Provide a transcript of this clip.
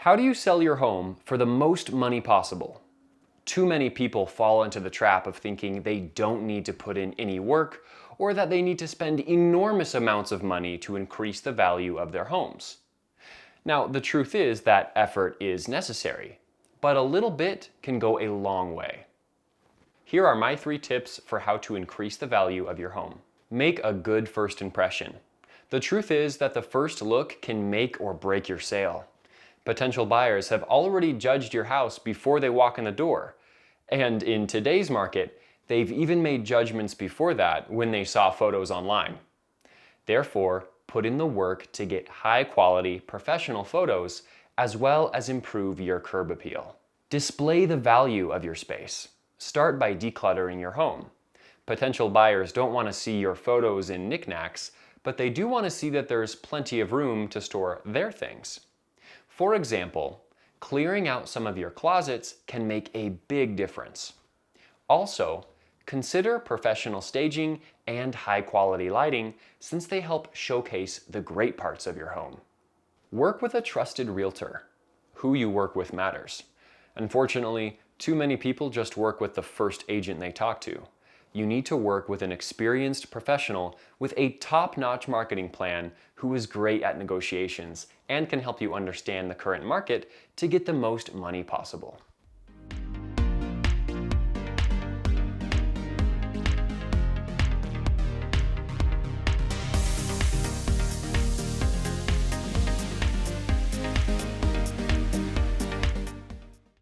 How do you sell your home for the most money possible? Too many people fall into the trap of thinking they don't need to put in any work or that they need to spend enormous amounts of money to increase the value of their homes. Now, the truth is that effort is necessary, but a little bit can go a long way. Here are my 3 tips for how to increase the value of your home. Make a good first impression. The truth is that the first look can make or break your sale. Potential buyers have already judged your house before they walk in the door. And in today's market, they've even made judgments before that when they saw photos online. Therefore, put in the work to get high-quality, professional photos, as well as improve your curb appeal. Display the value of your space. Start by decluttering your home. Potential buyers don't want to see your photos and knickknacks, but they do want to see that there's plenty of room to store their things. For example, clearing out some of your closets can make a big difference. Also, consider professional staging and high-quality lighting since they help showcase the great parts of your home. Work with a trusted realtor. Who you work with matters. Unfortunately, too many people just work with the first agent they talk to. You need to work with an experienced professional with a top-notch marketing plan who is great at negotiations and can help you understand the current market to get the most money possible.